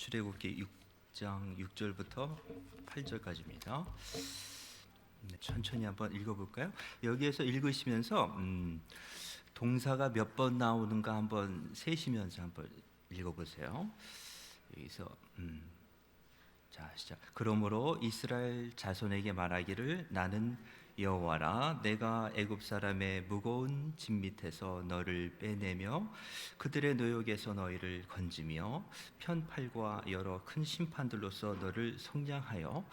출애굽기 6장 6절부터 8절까지입니다. 천천히 한번 읽어볼까요? 여기에서 읽으시면서 동사가 몇 번 나오는가 한번 세시면서 한번 읽어보세요. 여기서 자 시작. 그러므로 이스라엘 자손에게 말하기를 나는 여호와라. 내가 애굽 사람의 무거운 짐 밑에서 너를 빼내며 그들의 노역에서 너희를 건지며 편팔과 여러 큰 심판들로서 너를 속량하여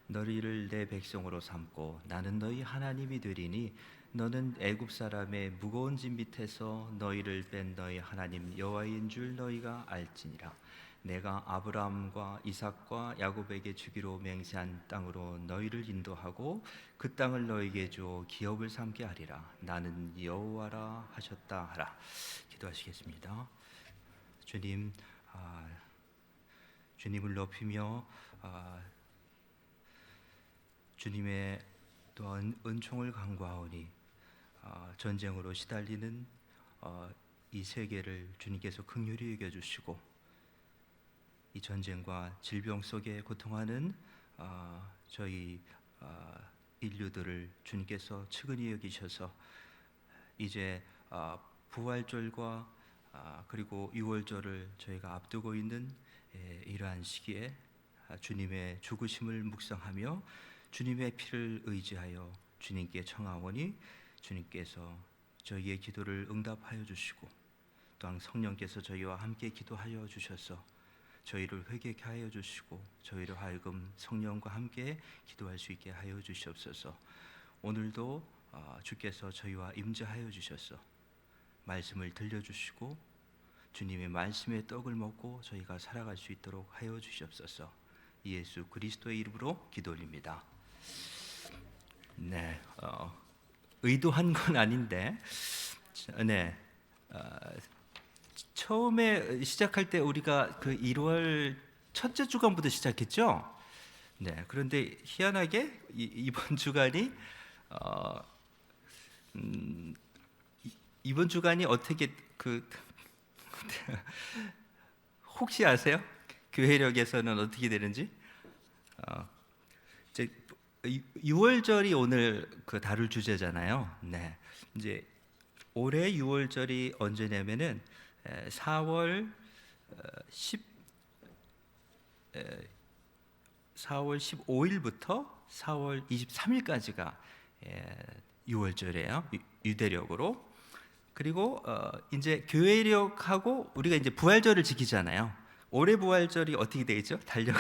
너희를 내 백성으로 삼고 나는 너희 하나님이 되리니 너는 애굽 사람의 무거운 짐 밑에서 너희를 뺀 너희 하나님 여호와인 줄 너희가 알지니라. 내가 아브라함과 이삭과 야곱에게 주기로 맹세한 땅으로 너희를 인도하고 그 땅을 너희에게 줘 기업을 삼게 하리라. 나는 여호와라 하셨다 하라. 기도하시겠습니다. 주님, 주님을 높이며 주님의 또한 은총을 간구하오니 전쟁으로 시달리는 이 세계를 주님께서 긍휼히 여겨주시고 이 전쟁과 질병 속에 고통하는 저희 인류들을 주님께서 측은히 여기셔서 이제 부활절과 그리고 유월절을 저희가 앞두고 있는 이러한 시기에 주님의 죽으심을 묵상하며 주님의 피를 의지하여 주님께 청하오니 주님께서 저희의 기도를 응답하여 주시고 또한 성령께서 저희와 함께 기도하여 주셔서 저희를 회개케 하여 주시고 저희를 하여금 성령과 함께 기도할 수 있게 하여 주시옵소서. 오늘도 주께서 저희와 임재하여 주셔서 말씀을 들려주시고 주님의 말씀의 떡을 먹고 저희가 살아갈 수 있도록 하여 주시옵소서. 예수 그리스도의 이름으로 기도 올립니다. 네, 의도한 건 아닌데, 네. 처음에 시작할 때 우리가 그 1월 첫째 주간부터 시작했죠. 네. 그런데 희한하게 이번 주간이 이번 주간이 어떻게 혹시 아세요? 교회력에서는 어떻게 되는지? 이제 6월절이 오늘 다룰 주제잖아요. 네. 이제 올해 6월절이 언제냐면은 4월 15일부터 4월 23일까지가 6월절이에요. 유대력으로. 그리고 이제 교회력하고 우리가 이제 부활절을 지키잖아요. 올해 부활절이 어떻게 되겠죠? 달력을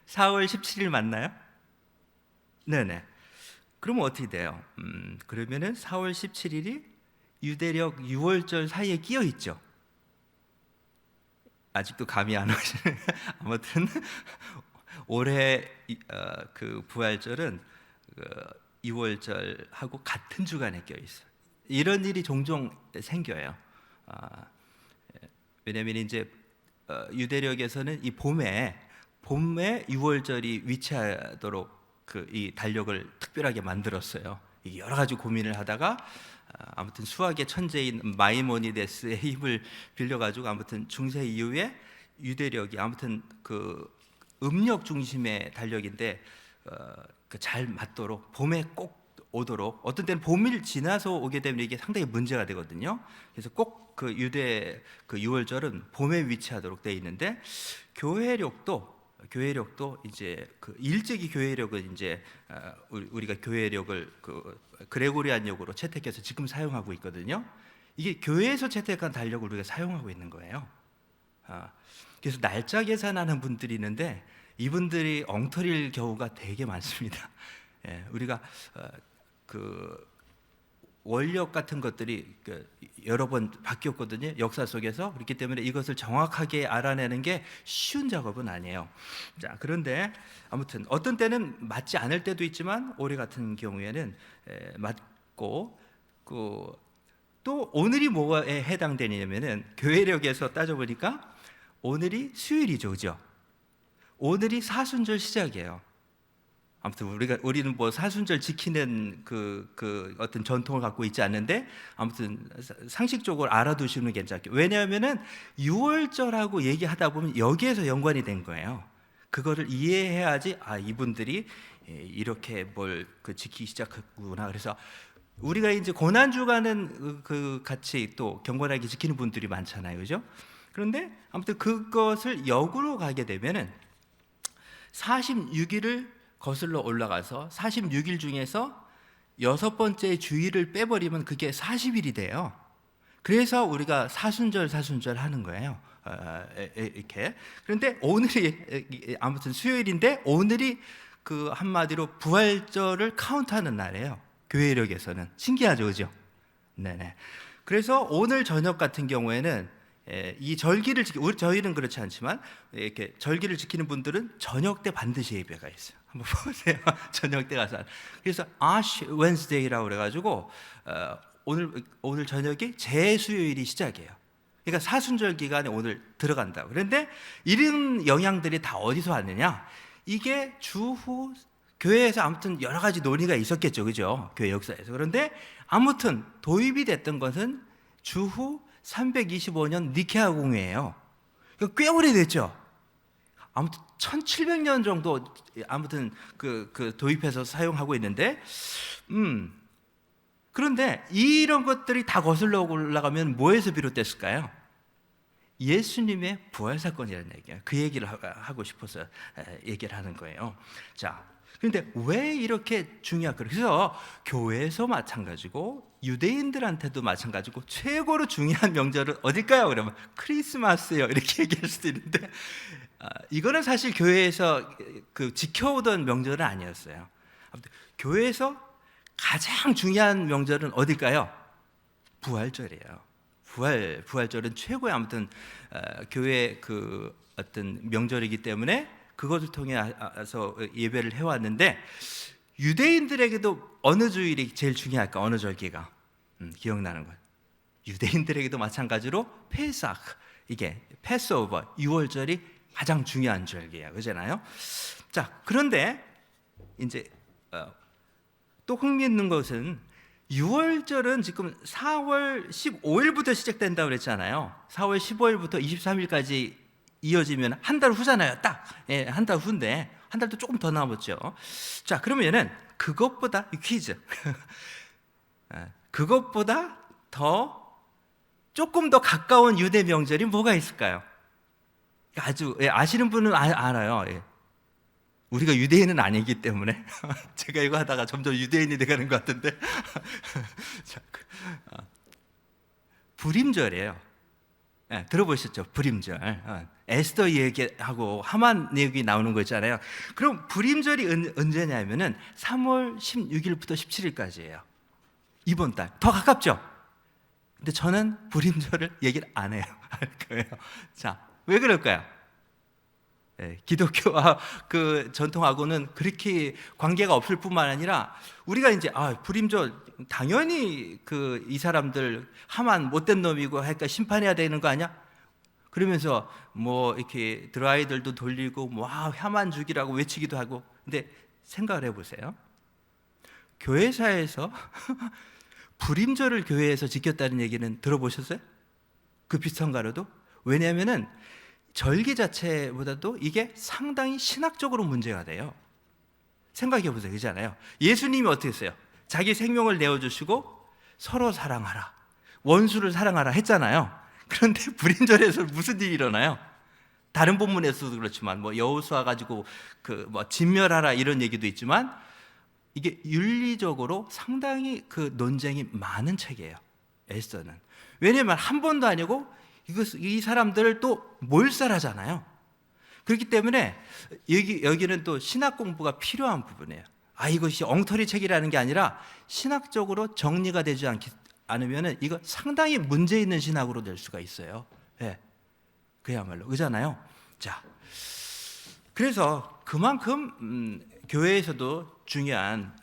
4월 17일 맞나요? 네네. 그러면 어떻게 돼요? 그러면은 4월 17일이 유대력 6월절 사이에 끼어 있죠. 아직도 감이 안 오시네. 아무튼 올해 그 부활절은 6월절하고 같은 주간에 껴 있어요. 이런 일이 종종 생겨요. 왜냐하면 이제 유대력에서는 이 봄에 6월절이 위치하도록 이 달력을 특별하게 만들었어요. 여러 가지 고민을 하다가 아무튼 수학의 천재인 마이모니데스의 힘을 빌려가지고 아무튼 중세 이후에 유대력이 아무튼 그 음력 중심의 달력인데 잘 맞도록 봄에 꼭 오도록, 어떤 때는 봄을 지나서 오게 되면 이게 상당히 문제가 되거든요. 그래서 꼭 그 유대 그 6월절은 봄에 위치하도록 되어 있는데 교회력도 이제 그 일제기 교회력은 이제 우리가 교회력을 그레고리안력으로 채택해서 지금 사용하고 있거든요. 이게 교회에서 채택한 달력을 우리가 사용하고 있는 거예요. 그래서 날짜 계산하는 분들이 있는데 이분들이 엉터리일 경우가 되게 많습니다. 우리가 그 원력 같은 것들이 여러 번 바뀌었거든요. 역사 속에서. 그렇기 때문에 이것을 정확하게 알아내는 게 쉬운 작업은 아니에요. 자, 그런데 아무튼 어떤 때는 맞지 않을 때도 있지만 올해 같은 경우에는 맞고 또 오늘이 뭐에 해당되냐면은 교회력에서 따져보니까 오늘이 수요일이죠, 그죠? 오늘이 사순절 시작이에요. 아무튼 우리는 뭐 사순절 지키는 그 어떤 전통을 갖고 있지 않는데 아무튼 상식적으로 알아두시면 괜찮게. 왜냐하면은 유월절하고 얘기하다 보면 여기에서 연관이 된 거예요. 그거를 이해해야지 이분들이 이렇게 뭘 지키기 시작했구나. 그래서 우리가 이제 고난 주간은 같이 또 경건하게 지키는 분들이 많잖아요, 그죠? 그런데 아무튼 그것을 역으로 가게 되면은 46일을 거슬러 올라가서 46일 중에서 6번째 주일을 빼버리면 그게 40일이 돼요. 그래서 우리가 사순절 하는 거예요. 이렇게. 그런데 오늘이 아무튼 수요일인데 오늘이 그 한마디로 부활절을 카운트하는 날이에요. 교회력에서는. 신기하죠, 그죠? 네네. 그래서 오늘 저녁 같은 경우에는 이 절기를 저희는 그렇지 않지만 이렇게 절기를 지키는 분들은 저녁 때 반드시 예배가 있어요. 한번 보세요. 저녁 때 가서. 그래서 아쉬 웬스데이라고 그래가지고 오늘 저녁이 재수요일이 시작이에요. 그러니까 사순절 기간에 오늘 들어간다고. 그런데 이런 영향들이 다 어디서 왔느냐? 이게 주후 교회에서 아무튼 여러 가지 논의가 있었겠죠, 그죠? 교회 역사에서. 그런데 아무튼 도입이 됐던 것은 주후 325년 니케아 공회예요. 그러니까 꽤 오래됐죠. 아무튼 1700년 정도 아무튼 그 도입해서 사용하고 있는데 그런데 이런 것들이 다 거슬러 올라가면 뭐에서 비롯됐을까요? 예수님의 부활 사건이라는 얘기예요. 그 얘기를 하고 싶어서 얘기를 하는 거예요. 자, 그런데 왜 이렇게 중요할까요? 그래서 교회에서 마찬가지고 유대인들한테도 마찬가지고 최고로 중요한 명절은 어딜까요? 그러면 크리스마스요. 이렇게 얘기할 수도 있는데 이거는 사실 교회에서 지켜오던 명절은 아니었어요. 아무튼 교회에서 가장 중요한 명절은 어딜까요? 부활절이에요. 부활절은 최고의 아무튼 교회 그 어떤 명절이기 때문에 그것을 통해서 예배를 해왔는데 유대인들에게도 어느 주일이 제일 중요할까? 어느 절기가 기억나는 거예요. 유대인들에게도 마찬가지로 페사크 이게 패스오버 6월절이 가장 중요한 절기예요, 그렇잖아요. 자, 그런데 이제 또 흥미있는 것은 6월절은 지금 4월 15일부터 시작된다고 그랬잖아요. 4월 15일부터 23일까지 이어지면 한 달 후잖아요. 딱 한 달 후인데 한 달도 조금 더 남았죠. 자, 그러면은 그것보다 퀴즈 그것보다 더 조금 더 가까운 유대 명절이 뭐가 있을까요? 아주 아시는 분은 알아요. 우리가 유대인은 아니기 때문에 제가 이거 하다가 점점 유대인이 돼가는 것 같은데 자, 불임절이에요. 들어보셨죠? 불임절. 에스더 얘기하고 하만 얘기 나오는 거 있잖아요. 그럼 불임절이 언제냐면은 3월 16일부터 17일까지예요. 이번 달. 더 가깝죠? 근데 저는 불임절을 얘기를 안 해요. 할 거예요. 자, 왜 그럴까요? 기독교와 그 전통하고는 그렇게 관계가 없을 뿐만 아니라 우리가 이제 불임절 당연히 이 사람들 하만 못된 놈이고 하니까 심판해야 되는 거 아니야? 그러면서 뭐 이렇게 드라이들도 돌리고 뭐 하만 죽이라고 외치기도 하고. 근데 생각을 해보세요. 교회사에서 불임절을 교회에서 지켰다는 얘기는 들어보셨어요? 그 비슷한 가로도? 왜냐하면은 절기 자체보다도 이게 상당히 신학적으로 문제가 돼요. 생각해 보세요. 그렇잖아요. 예수님이 어떻게 했어요? 자기 생명을 내어주시고 서로 사랑하라, 원수를 사랑하라 했잖아요. 그런데 불임절에서 무슨 일이 일어나요? 다른 본문에서도 그렇지만 뭐 여호수아 가지고 뭐 진멸하라 이런 얘기도 있지만 이게 윤리적으로 상당히 논쟁이 많은 책이에요. 에스더는. 왜냐면 한 번도 아니고 이 사람들을 또 몰살하잖아요. 그렇기 때문에 여기는 또 신학 공부가 필요한 부분이에요. 이것이 엉터리 책이라는 게 아니라 신학적으로 정리가 되지 않으면 이거 상당히 문제 있는 신학으로 될 수가 있어요. 그야말로 그잖아요. 자, 그래서 그만큼 교회에서도 중요한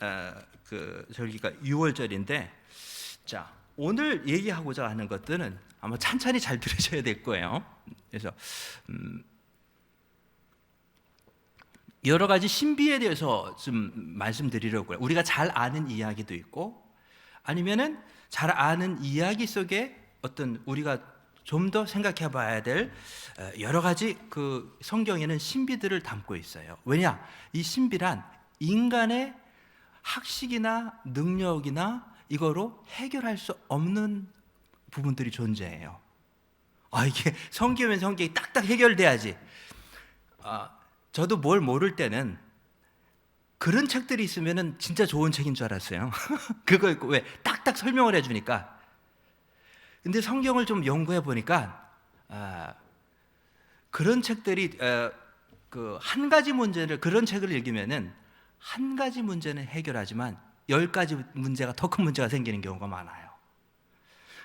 그 절기가 6월절인데, 자, 오늘 얘기하고자 하는 것들은 아마 찬찬히 잘 들으셔야 될 거예요. 그래서 여러 가지 신비에 대해서 좀 말씀드리려고요. 우리가 잘 아는 이야기도 있고, 아니면은 잘 아는 이야기 속에 어떤 우리가 좀 더 생각해 봐야 될 여러 가지 그 성경에는 신비들을 담고 있어요. 왜냐? 이 신비란 인간의 학식이나 능력이나 이거로 해결할 수 없는 부분들이 존재해요. 이게 성경이면 성경이 딱딱 해결돼야지. 저도 뭘 모를 때는 그런 책들이 있으면은 진짜 좋은 책인 줄 알았어요. 그거 왜 딱딱 설명을 해주니까. 근데 성경을 좀 연구해 보니까 그런 책들이 그 한 가지 문제를 그런 책을 읽으면은 한 가지 문제는 해결하지만 10가지 문제가 더 큰 문제가 생기는 경우가 많아요.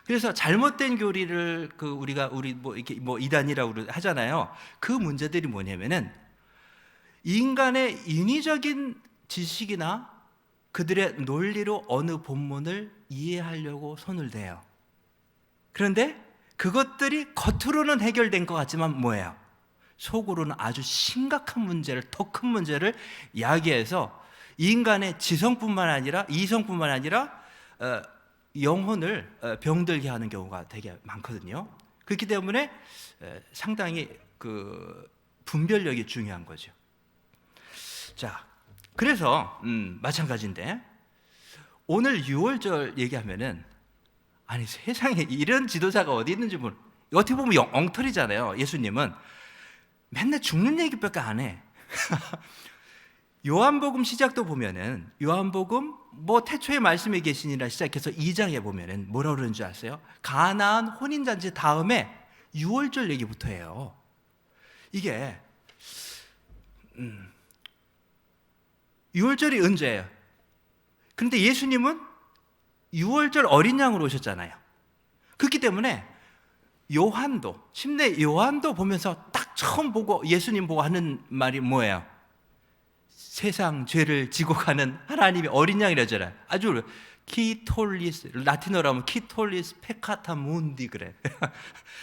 그래서 잘못된 교리를 우리 뭐 이렇게 뭐 이단이라고 하잖아요. 그 문제들이 뭐냐면은 인간의 인위적인 지식이나 그들의 논리로 어느 본문을 이해하려고 손을 대요. 그런데 그것들이 겉으로는 해결된 것 같지만 뭐예요? 속으로는 아주 심각한 문제를, 더 큰 문제를 야기해서 인간의 지성뿐만 아니라 이성뿐만 아니라 영혼을 병들게 하는 경우가 되게 많거든요. 그렇기 때문에 상당히 그 분별력이 중요한 거죠. 자, 그래서 마찬가지인데 오늘 유월절 얘기하면은 아니 세상에 이런 지도자가 어디 있는지 모르. 어떻게 보면 엉터리잖아요. 예수님은 맨날 죽는 얘기밖에 안 해. 요한복음 시작도 보면은 요한복음 뭐 태초에 말씀에 계시니라 시작해서 2장에 보면은 뭐라 그러는 줄 아세요? 가나안 혼인잔치 다음에 유월절 얘기부터 해요. 이게 유월절이 언제예요? 그런데 예수님은 유월절 어린 양으로 오셨잖아요. 그렇기 때문에 요한도 심내 요한도 보면서 딱 처음 보고 예수님 보고 하는 말이 뭐예요? 세상 죄를 지고 가는 하나님의 어린 양이라잖아요. 아주 키톨리스, 라틴어로 하면 키톨리스 페카타 문디 그래.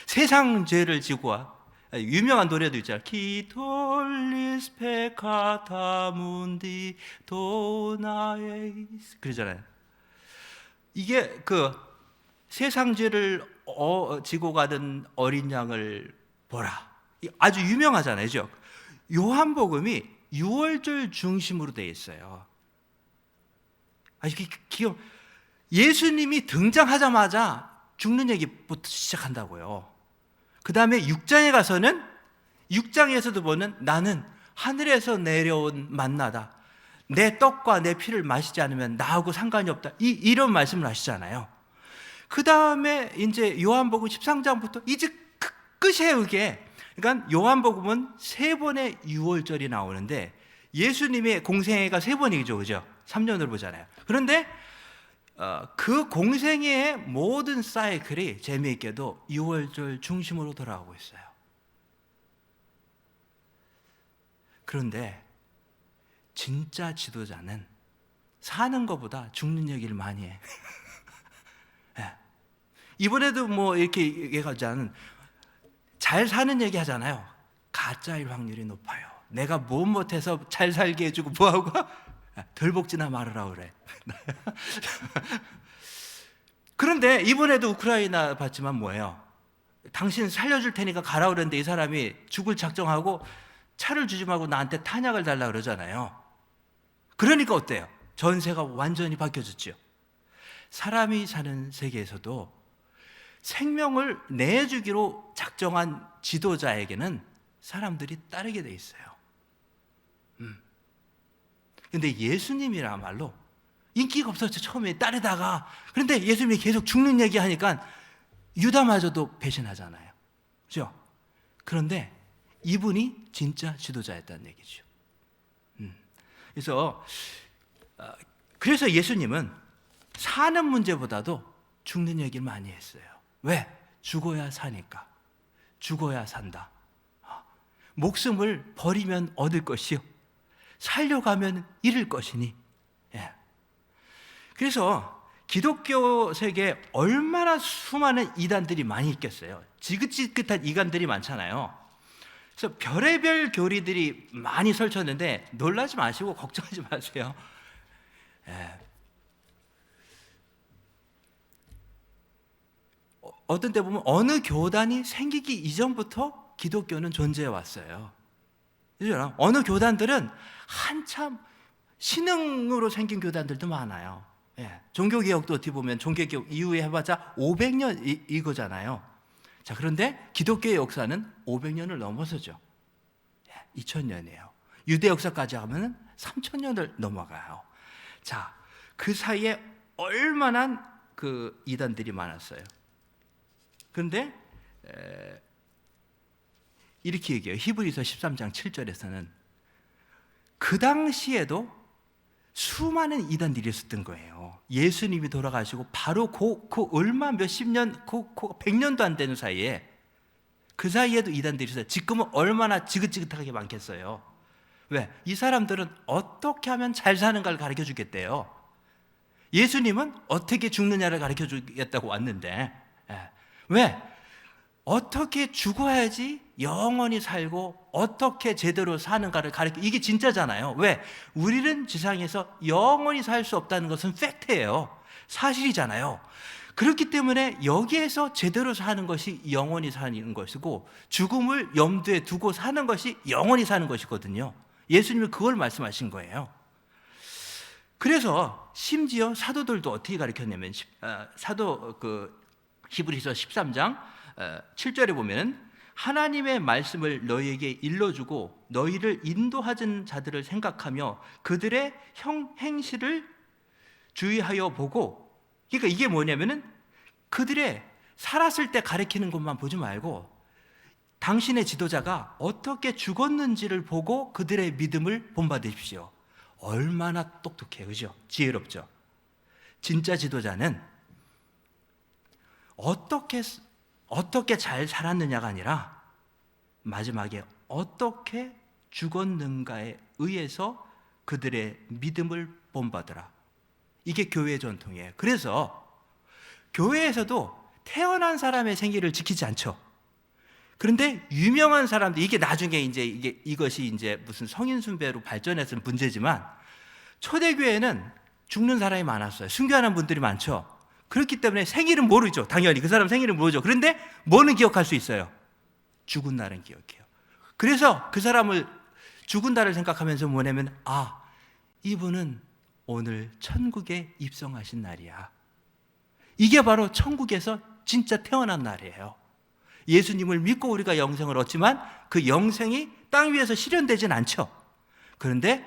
세상 죄를 지고 와. 유명한 노래도 있잖아요. 키톨리스 페카타 문디 도나에이스 그러잖아요. 이게 그 세상 죄를 지고 가던 어린 양을 보라. 아주 유명하잖아요. 그죠? 요한복음이 유월절 중심으로 되어 있어요. 예수님이 등장하자마자 죽는 얘기부터 시작한다고요. 그 다음에 6장에 가서는 6장에서도 보는 나는 하늘에서 내려온 만나다. 내 떡과 내 피를 마시지 않으면 나하고 상관이 없다. 이런 말씀을 하시잖아요. 그 다음에 이제 요한복음 13장부터 이제 끝이에요, 이게. 그러니까 요한복음은 3번의 유월절이 나오는데 예수님의 공생애가 3번이죠, 그죠? 3년을 보잖아요. 그런데 그 공생애의 모든 사이클이 재미있게도 유월절 중심으로 돌아가고 있어요. 그런데 진짜 지도자는 사는 것보다 죽는 얘기를 많이 해. 네. 이번에도 뭐 이렇게 얘기하자는 잘 사는 얘기 하잖아요. 가짜일 확률이 높아요. 내가 뭐 못해서 잘 살게 해주고 뭐하고 덜 복지나 말으라 그래. 그런데 이번에도 우크라이나 봤지만 뭐예요? 당신 살려줄 테니까 가라 그랬는데 이 사람이 죽을 작정하고 차를 주지 말고 나한테 탄약을 달라 그러잖아요. 그러니까 어때요? 전세가 완전히 바뀌어졌죠. 사람이 사는 세계에서도 생명을 내주기로 작정한 지도자에게는 사람들이 따르게 돼 있어요. 근데 예수님이라말로 인기가 없었죠. 처음에 따르다가. 그런데 예수님이 계속 죽는 얘기 하니까 유다마저도 배신하잖아요. 그죠? 그런데 이분이 진짜 지도자였다는 얘기죠. 그래서 예수님은 사는 문제보다도 죽는 얘기를 많이 했어요. 왜? 죽어야 사니까. 죽어야 산다. 목숨을 버리면 얻을 것이요. 살려가면 잃을 것이니. 예. 그래서 기독교 세계에 얼마나 수많은 이단들이 많이 있겠어요. 지긋지긋한 이단들이 많잖아요. 그래서 별의별 교리들이 많이 설쳤는데 놀라지 마시고 걱정하지 마세요. 예. 어떤 때 보면 어느 교단이 생기기 이전부터 기독교는 존재해 왔어요. 그죠? 어느 교단들은 한참 신흥으로 생긴 교단들도 많아요. 예. 종교개혁도 어떻게 보면 종교개혁 이후에 해봤자 500년 이거잖아요. 자, 그런데 기독교의 역사는 500년을 넘어서죠. 2000년이에요. 유대 역사까지 하면 3000년을 넘어가요. 자, 그 사이에 얼마나 그 이단들이 많았어요. 그런데 이렇게 얘기해요. 히브리서 13장 7절에서는 그 당시에도 수많은 이단들이 있었던 거예요. 예수님이 돌아가시고 바로 그 얼마 몇십 년, 100년도 안 되는 사이에 그 사이에도 이단들이 있어요. 지금은 얼마나 지긋지긋하게 많겠어요. 왜? 이 사람들은 어떻게 하면 잘 사는가를 가르쳐 주겠대요. 예수님은 어떻게 죽느냐를 가르쳐 주겠다고 왔는데, 왜? 어떻게 죽어야지 영원히 살고 어떻게 제대로 사는가를 가르쳐, 이게 진짜잖아요. 왜? 우리는 지상에서 영원히 살 수 없다는 것은 팩트예요. 사실이잖아요. 그렇기 때문에 여기에서 제대로 사는 것이 영원히 사는 것이고 죽음을 염두에 두고 사는 것이 영원히 사는 것이거든요. 예수님은 그걸 말씀하신 거예요. 그래서 심지어 사도들도 어떻게 가르쳤냐면 히브리서 13장 7절에 보면 하나님의 말씀을 너희에게 일러주고 너희를 인도하는 자들을 생각하며 그들의 행실을 주의하여 보고, 그러니까 이게 뭐냐면은 그들의 살았을 때 가르치는 것만 보지 말고 당신의 지도자가 어떻게 죽었는지를 보고 그들의 믿음을 본받으십시오. 얼마나 똑똑해요, 그죠? 지혜롭죠? 진짜 지도자는 어떻게 잘 살았느냐가 아니라 마지막에 어떻게 죽었는가에 의해서 그들의 믿음을 본받으라. 이게 교회의 전통이에요. 그래서 교회에서도 태어난 사람의 생일을 지키지 않죠. 그런데 유명한 사람들, 이게 나중에 이것이 이제 무슨 성인 숭배로 발전해서 문제지만 초대교회는 죽는 사람이 많았어요. 순교하는 분들이 많죠. 그렇기 때문에 생일은 모르죠. 당연히 그 사람 생일은 모르죠. 그런데 뭐는 기억할 수 있어요? 죽은 날은 기억해요. 그래서 그 사람을 죽은 날을 생각하면서 뭐냐면, 이분은 오늘 천국에 입성하신 날이야. 이게 바로 천국에서 진짜 태어난 날이에요. 예수님을 믿고 우리가 영생을 얻지만 그 영생이 땅 위에서 실현되진 않죠. 그런데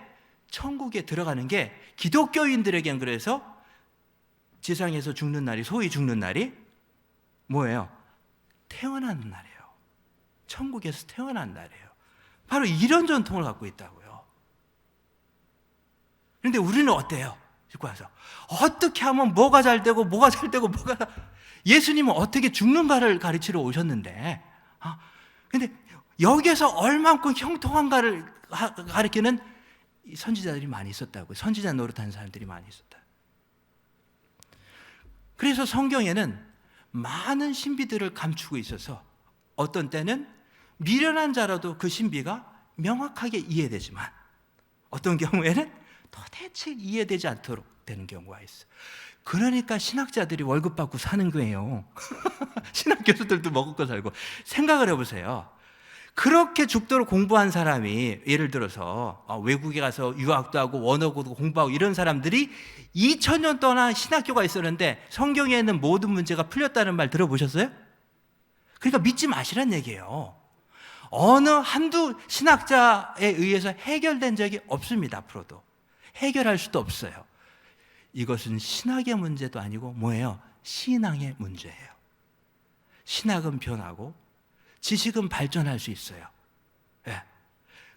천국에 들어가는 게 기독교인들에겐 그래서 지상에서 죽는 날이, 소위 죽는 날이 뭐예요? 태어나는 날이에요. 천국에서 태어난 날이에요. 바로 이런 전통을 갖고 있다고요. 그런데 우리는 어때요? 듣고 와서 어떻게 하면 뭐가 잘 되고 뭐가 잘 되고 예수님은 어떻게 죽는가를 가르치러 오셨는데, 근데 여기에서 얼만큼 형통한가를 가르치는 선지자들이 많이 있었다고요. 선지자 노릇하는 사람들이 많이 있었다. 그래서 성경에는 많은 신비들을 감추고 있어서 어떤 때는 미련한 자라도 그 신비가 명확하게 이해되지만 어떤 경우에는 도대체 이해되지 않도록 되는 경우가 있어요. 그러니까 신학자들이 월급 받고 사는 거예요. 신학 교수들도 먹을 거 살고. 생각을 해보세요. 그렇게 죽도록 공부한 사람이 예를 들어서 외국에 가서 유학도 하고 원어고도 공부하고 이런 사람들이 2000년 동안 신학교가 있었는데 성경에는 모든 문제가 풀렸다는 말 들어보셨어요? 그러니까 믿지 마시란 얘기예요. 어느 한두 신학자에 의해서 해결된 적이 없습니다. 앞으로도 해결할 수도 없어요. 이것은 신학의 문제도 아니고 뭐예요? 신앙의 문제예요. 신학은 변하고 지식은 발전할 수 있어요. 네.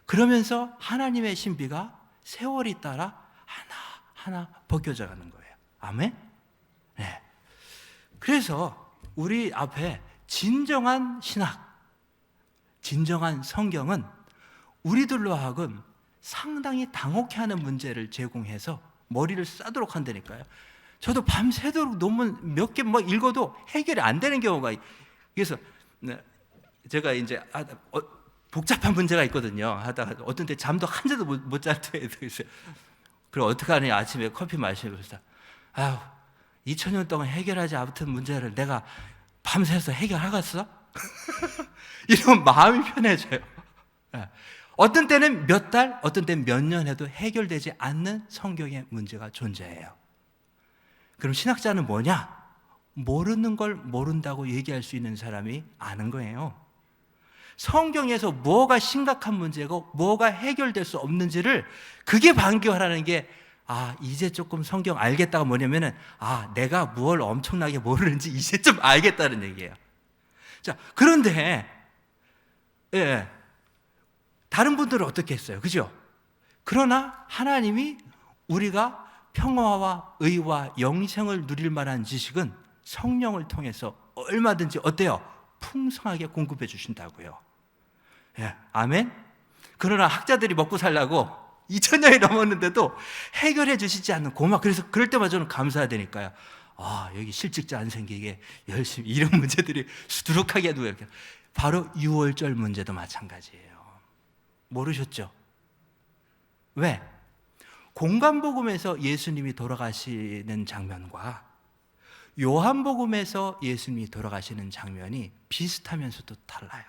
그러면서 하나님의 신비가 세월이 따라 하나하나 벗겨져 가는 거예요. 아멘? 네. 그래서 우리 앞에 진정한 신학, 진정한 성경은 우리들로 하여금 상당히 당혹해하는 문제를 제공해서 머리를 싸도록 한다니까요. 저도 밤새도록 논문 몇 개 읽어도 해결이 안 되는 경우가. 그래서 제가 이제 복잡한 문제가 있거든요. 하다가 어떤 때 잠도 한 잔도 못 잘 때도 있어요. 그럼 어떻게 하냐? 아침에 커피 마시면서 아유 2000년 동안 해결하지 않던 문제를 내가 밤새서 해결하겠어? 이런 마음이 편해져요. 어떤 때는 몇 달, 어떤 때는 몇 년 해도 해결되지 않는 성경의 문제가 존재해요. 그럼 신학자는 뭐냐? 모르는 걸 모른다고 얘기할 수 있는 사람이 아는 거예요. 성경에서 뭐가 심각한 문제고 뭐가 해결될 수 없는지를 그게 반겨하라는 게 이제 조금 성경 알겠다가 뭐냐면은 내가 뭘 엄청나게 모르는지 이제 좀 알겠다는 얘기예요. 자, 그런데 다른 분들은 어떻게 했어요? 그죠? 그러나 하나님이 우리가 평화와 의와 영생을 누릴 만한 지식은 성령을 통해서 얼마든지 어때요? 풍성하게 공급해 주신다고요. 아멘? 그러나 학자들이 먹고 살려고 2000년이 넘었는데도 해결해 주시지 않는 고막. 그래서 그럴 때마다 저는 감사해야 되니까요. 여기 실직자 안 생기게 열심히 이런 문제들이 수두룩하게 해도 이렇게. 바로 유월절 문제도 마찬가지예요. 모르셨죠? 왜? 공관복음에서 예수님이 돌아가시는 장면과 요한복음에서 예수님이 돌아가시는 장면이 비슷하면서도 달라요.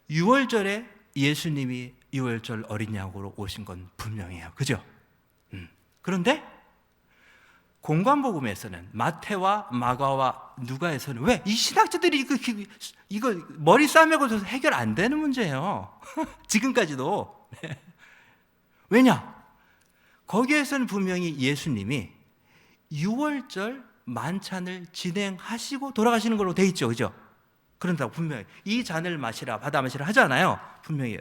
유월절에 예수님이 유월절 어린 양으로 오신 건 분명해요. 그죠? 그런데 공관복음에서는 마태와 마가와 누가에서는 왜? 이 신학자들이 이거 머리 싸매고서 해결 안 되는 문제예요. 지금까지도. 왜냐? 거기에서는 분명히 예수님이 유월절 만찬을 진행하시고 돌아가시는 걸로 돼 있죠. 그죠? 그런다고 분명히 이 잔을 마시라 받아 마시라 하잖아요. 분명히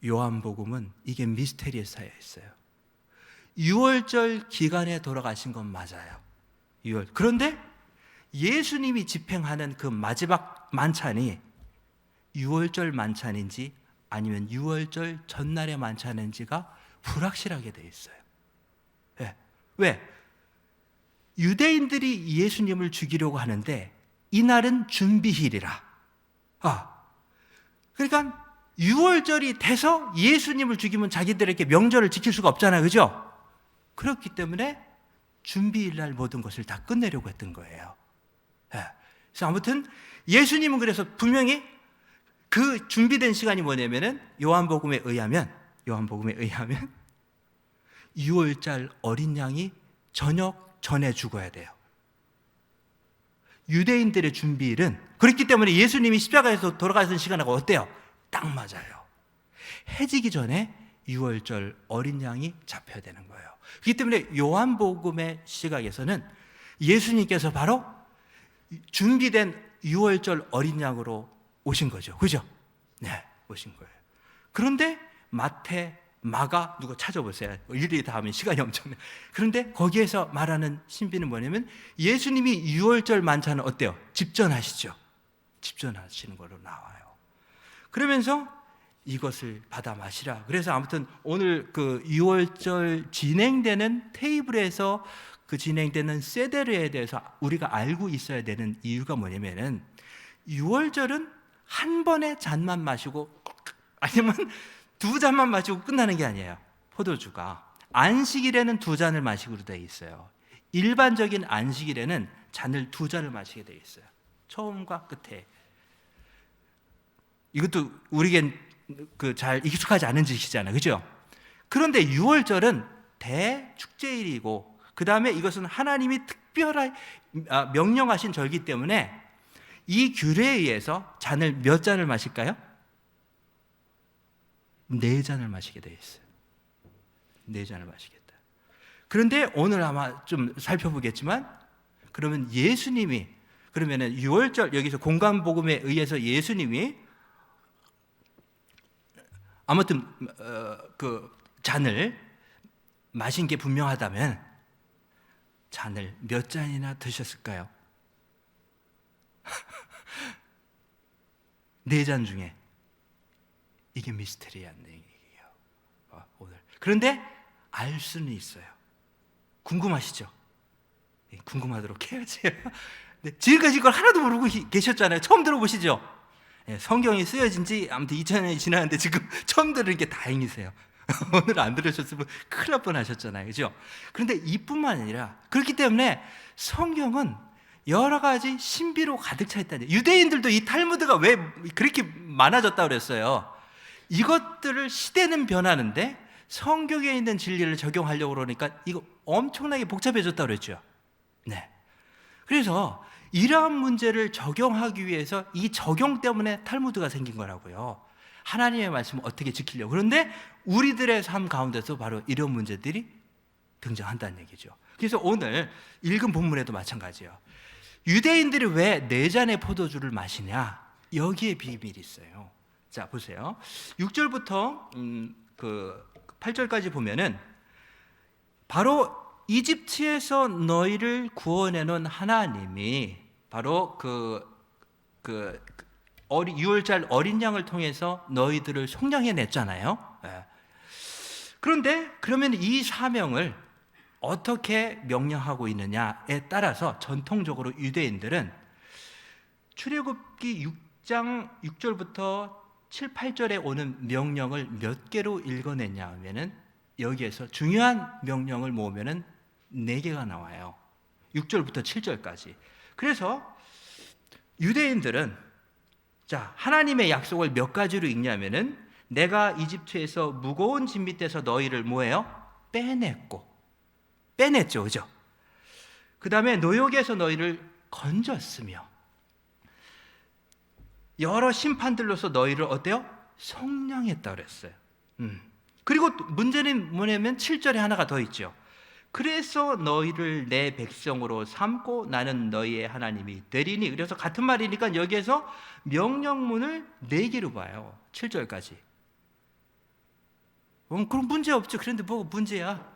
요한복음은 이게 미스테리에 쌓여 있어요. 유월절 기간에 돌아가신 건 맞아요. 그런데 예수님이 집행하는 그 마지막 만찬이 유월절 만찬인지 아니면 유월절 전날의 만찬인지가 불확실하게 돼 있어요. 왜? 유대인들이 예수님을 죽이려고 하는데 이날은 준비일이라. 그러니까 유월절이 돼서 예수님을 죽이면 자기들에게 명절을 지킬 수가 없잖아요. 그죠? 그렇기 때문에 준비일 날 모든 것을 다 끝내려고 했던 거예요. 그래서 아무튼 예수님은 그래서 분명히 그 준비된 시간이 뭐냐면은 요한복음에 의하면 유월절 어린 양이 저녁 전에 죽어야 돼요. 유대인들의 준비일은 그렇기 때문에 예수님이 십자가에서 돌아가신 시간하고 어때요? 딱 맞아요. 해지기 전에 유월절 어린 양이 잡혀야 되는 거예요. 그렇기 때문에 요한복음의 시각에서는 예수님께서 바로 준비된 유월절 어린 양으로 오신 거죠. 그죠? 네, 오신 거예요. 그런데 마태, 마가 누가 찾아보세요. 일일이 다 하면 시간이 엄청나요. 그런데 거기에서 말하는 신비는 뭐냐면 예수님이 유월절 만찬은 어때요? 집전하시죠. 집전하시는 걸로 나와요. 그러면서 이것을 받아 마시라. 그래서 아무튼 오늘 그 유월절 진행되는 테이블에서 그 진행되는 세데르에 대해서 우리가 알고 있어야 되는 이유가 뭐냐면은 유월절은 한 번에 잔만 마시고 아니면 두 잔만 마시고 끝나는 게 아니에요. 포도주가 안식일에는 두 잔을 마시기로 되어 있어요. 일반적인 안식일에는 잔을 두 잔을 마시게 되어 있어요. 처음과 끝에. 이것도 우리에겐 잘 익숙하지 않은 지식이잖아요. 그죠? 그런데 유월절은 대축제일이고 그 다음에 이것은 하나님이 특별히 명령하신 절기 때문에 이 규례에 의해서 잔을 몇 잔을 마실까요? 4잔을 마시게 되어 있어요. 4잔을 마시겠다. 그런데 오늘 아마 좀 살펴보겠지만 그러면 예수님이 그러면은 유월절 여기서 공관복음에 의해서 예수님이 아무튼 그 잔을 마신 게 분명하다면 잔을 몇 잔이나 드셨을까요? 4잔 중에 이게 미스테리한 얘기예요. 오늘. 그런데 알 수는 있어요. 궁금하시죠? 궁금하도록 해야지. 네, 지금까지 이걸 하나도 모르고 계셨잖아요. 처음 들어보시죠? 네, 성경이 쓰여진 지 아무튼 2000년이 지났는데 지금 처음 들으는 게 다행이세요. 오늘 안 들으셨으면 큰일 날 뻔하셨잖아요, 그죠? 그런데 이뿐만 아니라 그렇기 때문에 성경은 여러 가지 신비로 가득 차 있다는. 유대인들도 이 탈무드가 왜 그렇게 많아졌다 그랬어요. 이것들을 시대는 변하는데 성경에 있는 진리를 적용하려고 그러니까 이거 엄청나게 복잡해졌다 그랬죠. 네. 그래서 이러한 문제를 적용하기 위해서 이 적용 때문에 탈무드가 생긴 거라고요. 하나님의 말씀을 어떻게 지키려고. 그런데 우리들의 삶 가운데서 바로 이런 문제들이 등장한다는 얘기죠. 그래서 오늘 읽은 본문에도 마찬가지예요. 유대인들이 왜 4잔의 포도주를 마시냐? 여기에 비밀이 있어요. 자, 보세요. 6절부터 그 8절까지 보면은 바로 이집트에서 너희를 구원해 놓은 하나님이 바로 유월절 어린 양을 통해서 너희들을 속량해 냈잖아요. 네. 그런데 그러면 이 사명을 어떻게 명령하고 있느냐에 따라서 전통적으로 유대인들은 출애굽기 6장 6절부터 7, 8절에 오는 명령을 몇 개로 읽어냈냐 하면은 여기에서 중요한 명령을 모으면은 4개가 나와요. 6절부터 7절까지. 그래서 유대인들은 자, 하나님의 약속을 몇 가지로 읽냐면은 내가 이집트에서 무거운 짐 밑에서 너희를 뭐예요? 빼냈죠, 그죠? 그 다음에 노역에서 너희를 건졌으며 여러 심판들로서 너희를 어때요? 속량했다 그랬어요. 그리고 문제는 뭐냐면 7절에 하나가 더 있죠. 그래서 너희를 내 백성으로 삼고 나는 너희의 하나님이 되리니. 그래서 같은 말이니까 여기에서 명령문을 4개로 봐요. 7절까지. 그럼 문제 없죠. 그런데 뭐가 문제야?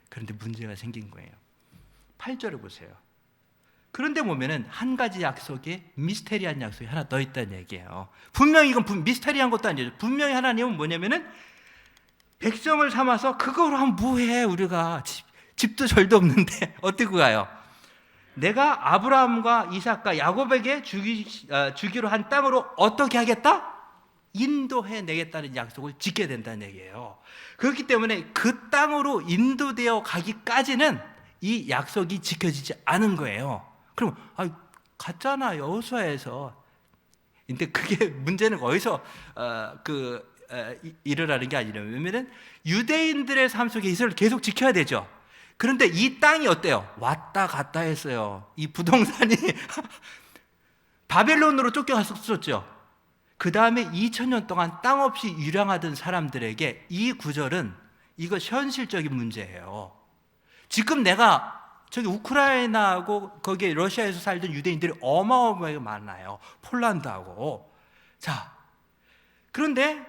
그런데 문제가 생긴 거예요. 8절을 보세요. 그런데 보면은 한 가지 약속에 미스테리한 약속이 하나 더 있다는 얘기예요. 분명히 이건 미스테리한 것도 아니죠. 분명히 하나님은 뭐냐면은 백성을 삼아서 그거로 하면 뭐해 우리가 집도 절도 없는데 어떻게 가요? 내가 아브라함과 이삭과 야곱에게 주기로 한 땅으로 어떻게 하겠다? 인도해 내겠다는 약속을 지켜야 된다는 얘기예요. 그렇기 때문에 그 땅으로 인도되어 가기까지는 이 약속이 지켜지지 않은 거예요. 그럼 갔잖아 여호수아에서. 근데 그게 문제는 어디서 일어나는 게 아니라 왜냐면 유대인들의 삶 속에 이스라엘을 계속 지켜야 되죠. 그런데 이 땅이 어때요? 왔다 갔다 했어요. 이 부동산이 바벨론으로 쫓겨갔었죠. 그 다음에 2000년 동안 땅 없이 유랑하던 사람들에게 이 구절은 이거 현실적인 문제예요. 지금 내가 저기 우크라이나하고 거기에 러시아에서 살던 유대인들이 어마어마하게 많아요. 폴란드하고. 자, 그런데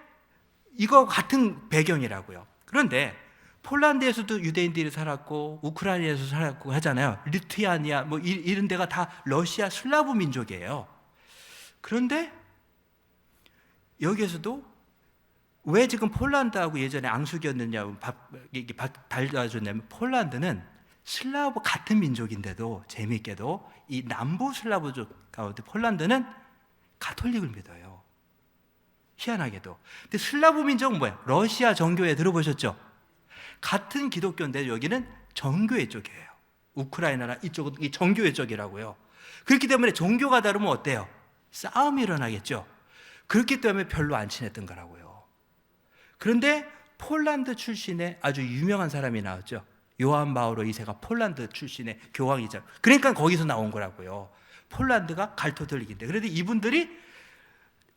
이거 같은 배경이라고요. 그런데 폴란드에서도 유대인들이 살았고 우크라이나에서 살았고 하잖아요. 리투아니아 뭐 이런 데가 다 러시아 슬라브 민족이에요. 그런데 여기에서도 왜 지금 폴란드하고 예전에 앙숙이었느냐고 달라졌냐면 폴란드는 슬라브 같은 민족인데도 재미있게도 이 남부 슬라브족 가운데 폴란드는 가톨릭을 믿어요. 희한하게도. 근데 슬라브 민족은 뭐예요? 러시아 정교회 들어보셨죠? 같은 기독교인데 여기는 정교회 쪽이에요. 우크라이나나 이쪽은 이 정교회 쪽이라고요. 그렇기 때문에 종교가 다르면 어때요? 싸움이 일어나겠죠. 그렇기 때문에 별로 안 친했던 거라고요. 그런데 폴란드 출신의 아주 유명한 사람이 나왔죠. 요한 바오로 2세가 폴란드 출신의 교황이죠. 그러니까 거기서 나온 거라고요. 폴란드가 갈토톨릭인데. 그런데 이분들이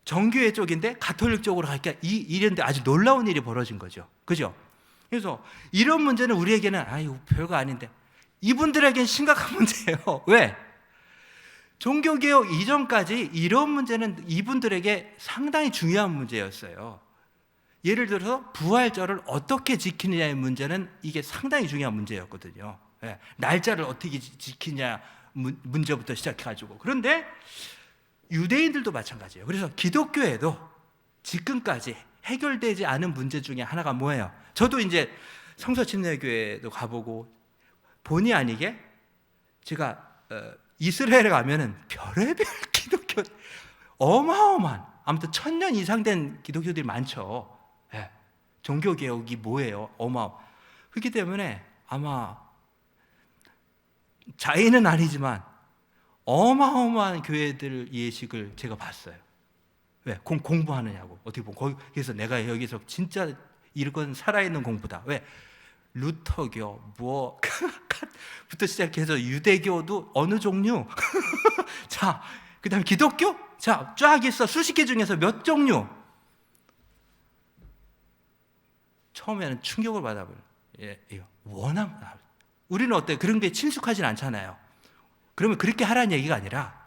정교회 쪽인데 가톨릭 쪽으로 가니까 이런데 아주 놀라운 일이 벌어진 거죠. 그죠? 그래서 이런 문제는 우리에게는 이거 별거 아닌데 이분들에게는 심각한 문제예요. 왜? 종교개혁 이전까지 이런 문제는 이분들에게 상당히 중요한 문제였어요. 예를 들어서 부활절을 어떻게 지키느냐의 문제는 이게 상당히 중요한 문제였거든요. 날짜를 어떻게 지키냐 문제부터 시작해가지고. 그런데 유대인들도 마찬가지예요. 그래서 기독교에도 지금까지 해결되지 않은 문제 중에 하나가 뭐예요? 저도 이제 성서침례교회도 가보고 본의 아니게 제가 이스라엘에 가면은 별의별 기독교 어마어마한, 아무튼 1000년 이상 된 기독교들이 많죠. 예. 종교 개혁이 뭐예요? 그렇기 때문에 아마 자의는 아니지만 어마어마한 교회들 예식을 제가 봤어요. 왜? 공부하느냐고. 어떻게 보면 거기서 내가 여기서 진짜 이건 살아있는 공부다. 왜? 루터교 부터 시작해서 유대교도 어느 종류? 자, 그다음 기독교? 자, 쫙 있어. 수십 개 중에서 몇 종류? 처음에는 충격을 받아버려요. 워낙 우리는 어때요? 그런 게 친숙하진 않잖아요. 그러면 그렇게 하라는 얘기가 아니라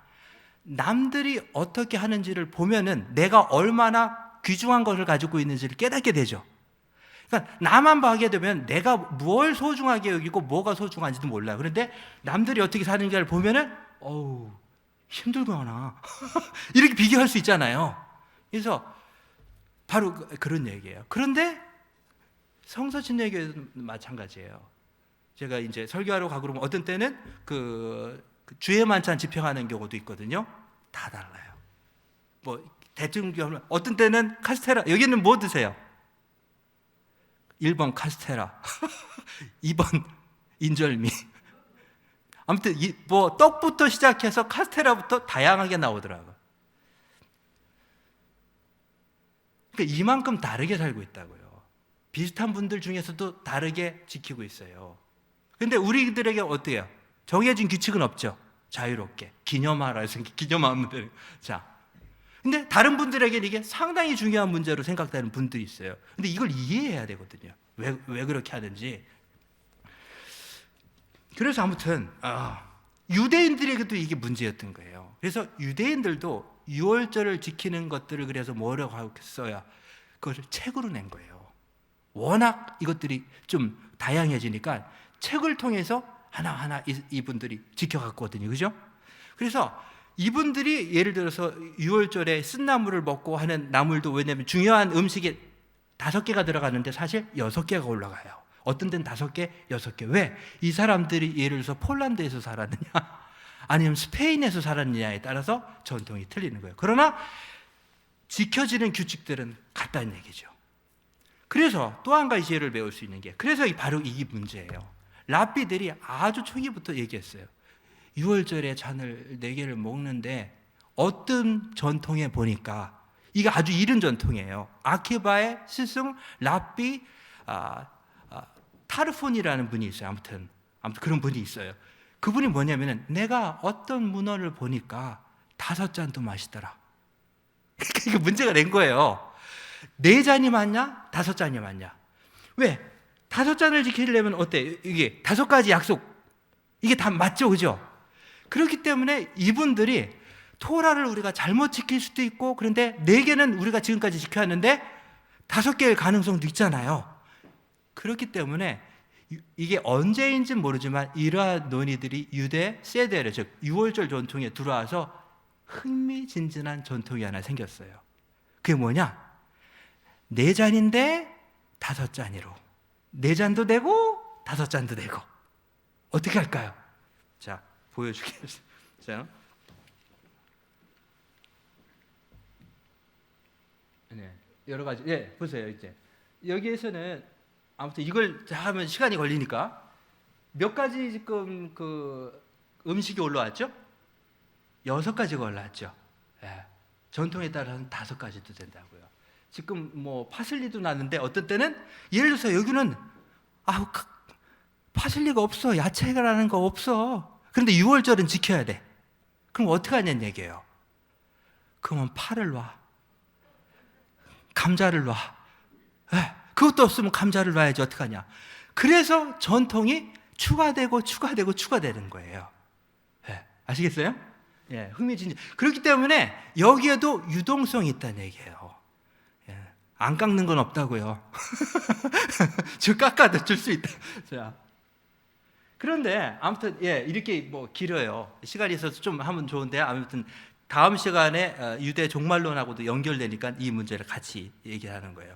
남들이 어떻게 하는지를 보면은 내가 얼마나 귀중한 것을 가지고 있는지를 깨닫게 되죠. 그러니까 나만 보게 되면 내가 뭘 소중하게 여기고 뭐가 소중한지도 몰라요. 그런데 남들이 어떻게 사는지를 보면은 힘들구나 이렇게 비교할 수 있잖아요. 그래서 바로 그런 얘기예요. 그런데 성서진례교회도 마찬가지예요. 제가 이제 설교하러 가고 그러면 어떤 때는 그 주의 만찬 집행하는 경우도 있거든요. 다 달라요. 대충 어떤 때는 카스테라, 여기는 뭐 드세요? 1번 카스테라, 2번 인절미. 아무튼 떡부터 시작해서 카스테라부터 다양하게 나오더라고요. 그러니까 이만큼 다르게 살고 있다고요. 비슷한 분들 중에서도 다르게 지키고 있어요. 근데 우리들에게 어때요? 정해진 규칙은 없죠. 자유롭게 기념하라 해서 기념하면 되는. 자, 근데 다른 분들에게는 이게 상당히 중요한 문제로 생각되는 분들이 있어요. 근데 이걸 이해해야 되거든요. 왜 그렇게 하는지. 그래서 아무튼 유대인들에게도 이게 문제였던 거예요. 그래서 유대인들도 유월절을 지키는 것들을 그래서 뭐라고 하겠어야 그것을 책으로 낸 거예요. 워낙 이것들이 좀 다양해지니까 책을 통해서 하나하나 이분들이 지켜갔거든요. 그죠? 그래서 이분들이 예를 들어서 유월절에 쓴나물을 먹고 하는 나물도, 왜냐하면 중요한 음식에 5개가 들어가는데 사실 6개가 올라가요. 어떤 데는 5개, 6개. 왜? 이 사람들이 예를 들어서 폴란드에서 살았느냐 아니면 스페인에서 살았느냐에 따라서 전통이 틀리는 거예요. 그러나 지켜지는 규칙들은 같다는 얘기죠. 그래서 또 한 가지 예를 배울 수 있는 게, 그래서 바로 이 문제예요. 랍비들이 아주 초기부터 얘기했어요. 6월절에 잔을 4개를 먹는데 어떤 전통에 보니까 이게 아주 이른 전통이에요. 아키바의 스승 랍비 타르폰이라는 분이 있어요. 아무튼 그런 분이 있어요. 그분이 뭐냐면은 내가 어떤 문헌을 보니까 5잔도 마시더라. 그러니까 문제가 된 거예요. 4잔이 맞냐? 5잔이 맞냐? 왜? 5잔을 지키려면 어때? 이게 5가지 약속, 이게 다 맞죠, 그죠? 그렇기 때문에 이분들이 토라를 우리가 잘못 지킬 수도 있고, 그런데 4개는 우리가 지금까지 지켜왔는데 5개일 가능성도 있잖아요. 그렇기 때문에 이게 언제인지는 모르지만 이러한 논의들이 유대 세대를, 즉 6월절 전통에 들어와서 흥미진진한 전통이 하나 생겼어요. 그게 뭐냐? 4잔인데 5잔으로 4잔도 되고 5잔도 되고. 어떻게 할까요? 자, 보여주겠습니다. 자, 네, 여러 가지. 보세요. 이제 여기에서는 아무튼 이걸 하면 시간이 걸리니까 몇 가지 지금 그 음식이 올라왔죠? 6가지가 올라왔죠. 전통에 따라서는 5가지도 된다고요. 지금 파슬리도 나는데 어떤 때는 예를 들어서 여기는 파슬리가 없어, 야채라는 거 없어. 그런데 6월절은 지켜야 돼. 그럼 어떻게 하냐는 얘기예요. 그러면 파를 놔, 감자를 놔. 그것도 없으면 감자를 놔야지. 어떻게 하냐. 그래서 전통이 추가되는 거예요. 아시겠어요? 흥미진진. 그렇기 때문에 여기에도 유동성이 있다는 얘기예요. 안 깎는 건 없다고요. 저 깎아도 줄 수 있다. 자, 그런데 아무튼 이렇게 길어요. 시간이 있어서 좀 하면 좋은데, 아무튼 다음 시간에 유대 종말론하고도 연결되니까 이 문제를 같이 얘기하는 거예요.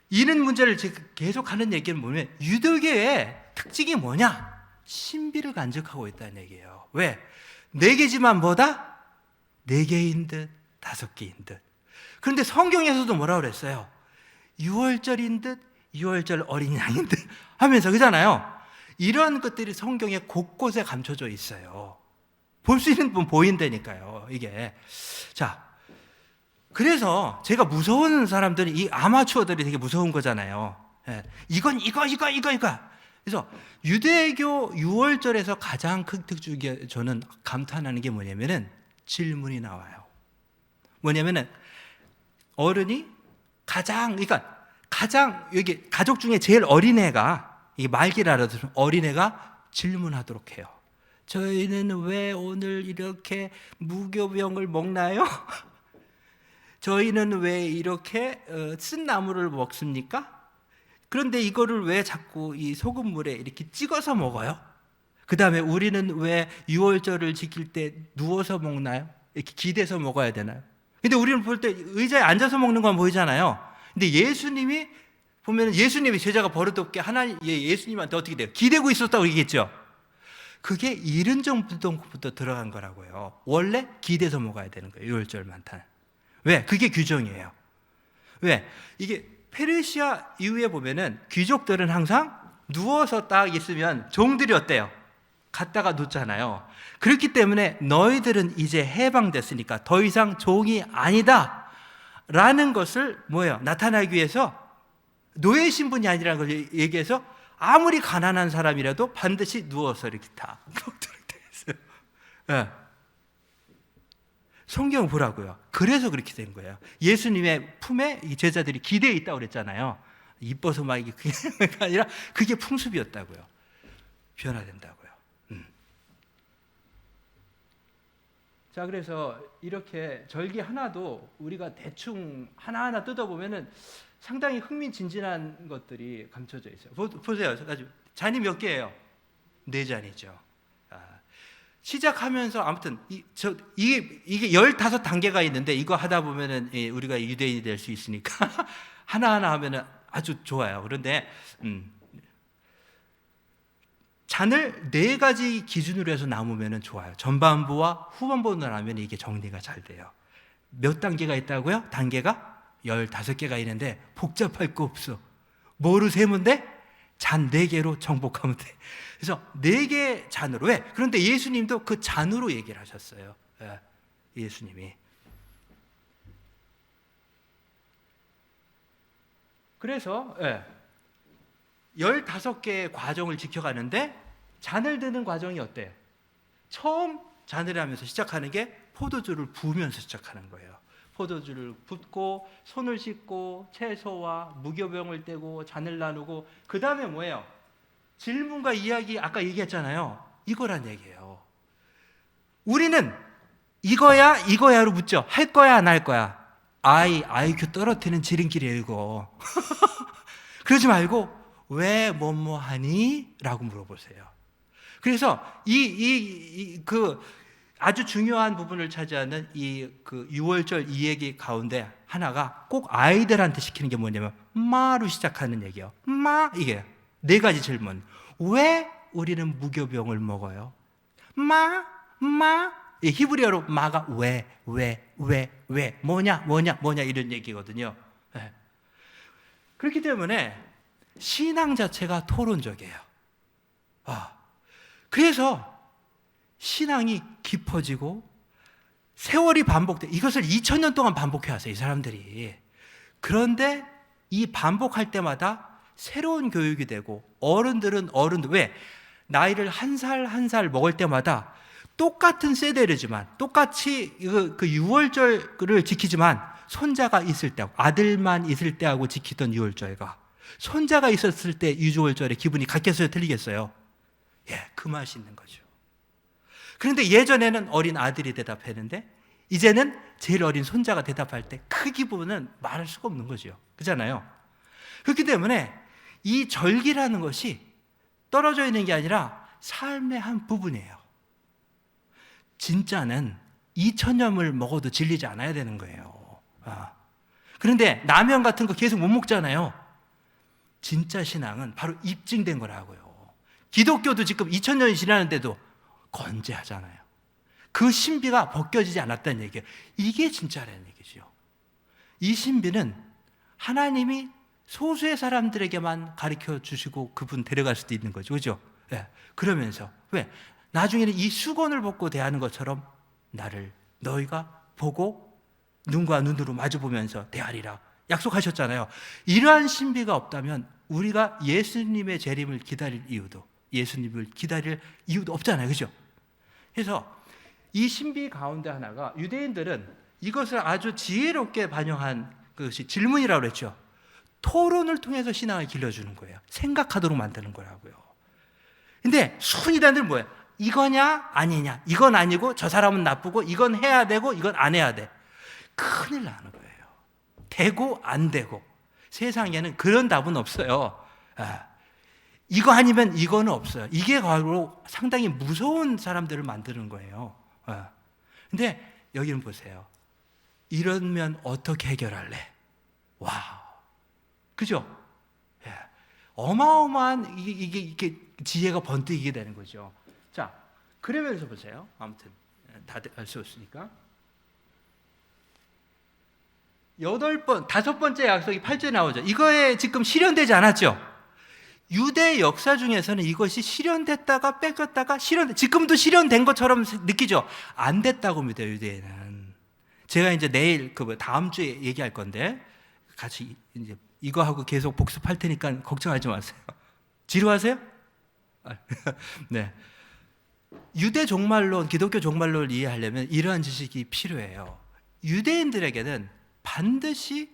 이런 문제를 계속 하는 얘기는 뭐냐면, 유대교의 특징이 뭐냐? 신비를 간직하고 있다는 얘기예요. 왜? 4개지만 뭐다? 4개인 듯 5개인 듯. 그런데 성경에서도 뭐라고 그랬어요? 6월절인 듯 6월절 어린 양인 듯 하면서, 그잖아요. 이런 것들이 성경에 곳곳에 감춰져 있어요. 볼 수 있는 분 보인다니까요, 이게. 자, 그래서 제가 무서운 사람들은 이 아마추어들이 되게 무서운 거잖아요. 예, 이건 이거. 그래서 유대교 6월절에서 가장 큰 특징이 저는 감탄하는 게 뭐냐면은 질문이 나와요. 뭐냐면은 어른이 그러니까 가장 여기 가족 중에 제일 어린 애가, 이게 말기라도 어린애가 질문하도록 해요. 저희는 왜 오늘 이렇게 무교병을 먹나요? 저희는 왜 이렇게 쓴 나물을 먹습니까? 그런데 이거를 왜 자꾸 이 소금물에 이렇게 찍어서 먹어요? 그 다음에 우리는 왜 유월절을 지킬 때 누워서 먹나요? 이렇게 기대서 먹어야 되나요? 근데 우리는 볼 때 의자에 앉아서 먹는 건 보이잖아요. 근데 예수님이 보면 예수님이 제자가 버릇없게 예수님한테 어떻게 돼요? 기대고 있었다고 얘기했죠. 그게 이른 정부터 들어간 거라고요. 원래 기대서 먹어야 되는 거예요, 유월절만탄. 왜? 그게 규정이에요. 왜? 이게 페르시아 이후에 보면은 귀족들은 항상 누워서 딱 있으면 종들이 어때요? 갔다가 눕잖아요. 그렇기 때문에 너희들은 이제 해방됐으니까 더 이상 종이 아니다 라는 것을 뭐예요? 나타나기 위해서 노예 신분이 아니라는 걸 얘기해서 아무리 가난한 사람이라도 반드시 누워서 이렇게 다 먹도록 되어 있어요. 네. 성경 보라고요. 그래서 그렇게 된 거예요. 예수님의 품에 이 제자들이 기대에 있다고 그랬잖아요. 이뻐서 막 이게 그게 아니라 그게 풍습이었다고요. 변화된다고요. 자, 그래서 이렇게 절기 하나도 우리가 대충 하나하나 뜯어보면은 상당히 흥미진진한 것들이 감춰져 있어요. 보세요. 잔이 몇 개예요? 4잔이죠. 시작하면서 아무튼 이게 15단계가 있는데 이거 하다 보면은 우리가 유대인이 될 수 있으니까 하나하나 하면은 아주 좋아요. 그런데 잔을 4가지 기준으로 해서 나누면은 좋아요. 전반부와 후반부로 나누면 이게 정리가 잘 돼요. 몇 단계가 있다고요? 단계가 15개가 있는데 복잡할 거 없어. 뭐로 세면 돼? 잔 4개로 정복하면 돼. 그래서 4개 잔으로. 왜? 그런데 예수님도 그 잔으로 얘기를 하셨어요. 예수님이. 그래서 15개의 과정을 지켜가는데 잔을 드는 과정이 어때요? 처음 잔을 하면서 시작하는 게 포도주를 부으면서 시작하는 거예요. 포도주를 붓고 손을 씻고 채소와 무교병을 떼고 잔을 나누고, 그 다음에 뭐예요? 질문과 이야기, 아까 얘기했잖아요. 이거란 얘기예요. 우리는 이거야로 묻죠. 할 거야 안 할 거야? IQ 떨어뜨리는 지름길이에요 이거. 그러지 말고 왜 뭐뭐 하니? 라고 물어보세요. 그래서 그 아주 중요한 부분을 차지하는 그 6월절 이 얘기 가운데 하나가 꼭 아이들한테 시키는 게 뭐냐면 마로 시작하는 얘기예요. 이게 4가지 질문. 왜 우리는 무교병을 먹어요? 이 히브리어로 마가 왜 뭐냐 이런 얘기거든요. 네. 그렇기 때문에 신앙 자체가 토론적이에요. 그래서 신앙이 깊어지고 세월이 반복돼. 이것을 2000년 동안 반복해 왔어요, 이 사람들이. 그런데 이 반복할 때마다 새로운 교육이 되고, 어른들 왜? 나이를 한 살 먹을 때마다 똑같은 세대르지만 똑같이 그 6월절을 지키지만 손자가 있을 때하고 아들만 있을 때하고 지키던 6월절과 손자가 있었을 때 6월절의 기분이 같겠어요, 틀리겠어요? 그 맛이 있는 거죠. 그런데 예전에는 어린 아들이 대답했는데 이제는 제일 어린 손자가 대답할 때 그 기분은 말할 수가 없는 거죠. 그렇잖아요. 그렇기 때문에 이 절기라는 것이 떨어져 있는 게 아니라 삶의 한 부분이에요. 진짜는 2000년을 먹어도 질리지 않아야 되는 거예요. 그런데 라면 같은 거 계속 못 먹잖아요. 진짜 신앙은 바로 입증된 거라고요. 기독교도 지금 2000년이 지나는데도 건재하잖아요. 그 신비가 벗겨지지 않았다는 얘기예요. 이게 진짜라는 얘기죠. 이 신비는 하나님이 소수의 사람들에게만 가르쳐 주시고 그분 데려갈 수도 있는 거죠. 그죠? 예. 그러면서 왜? 나중에는 이 수건을 벗고 대하는 것처럼 나를 너희가 보고 눈과 눈으로 마주 보면서 대하리라 약속하셨잖아요. 이러한 신비가 없다면 우리가 예수님의 재림을 기다릴 이유도, 예수님을 기다릴 이유도 없잖아요. 그죠? 그래서 이 신비 가운데 하나가 유대인들은 이것을 아주 지혜롭게 반영한 것이 질문이라고 그랬죠. 토론을 통해서 신앙을 길러주는 거예요. 생각하도록 만드는 거라고요. 근데 순위단들은 뭐예요? 이거냐 아니냐, 이건 아니고 저 사람은 나쁘고 이건 해야 되고 이건 안 해야 돼. 큰일 나는 거예요. 되고 안 되고. 세상에는 그런 답은 없어요. 이거 아니면 이거는 없어요. 이게 바로 상당히 무서운 사람들을 만드는 거예요. 근데 여기는 보세요. 이러면 어떻게 해결할래? 와우. 그죠? 어마어마한 이게 지혜가 번뜩이게 되는 거죠. 자, 그러면서 보세요. 아무튼 다들 알 수 없으니까. 다섯 번째 약속이 8절에 나오죠. 이거에 지금 실현되지 않았죠? 유대 역사 중에서는 이것이 실현됐다가 뺏겼다가 지금도 실현된 것처럼 느끼죠? 안 됐다고 믿어요, 유대인은. 제가 이제 내일 다음 주에 얘기할 건데 같이 이제 이거 하고 계속 복습할 테니까 걱정하지 마세요. 지루하세요? 네. 유대 종말론, 기독교 종말론을 이해하려면 이러한 지식이 필요해요. 유대인들에게는 반드시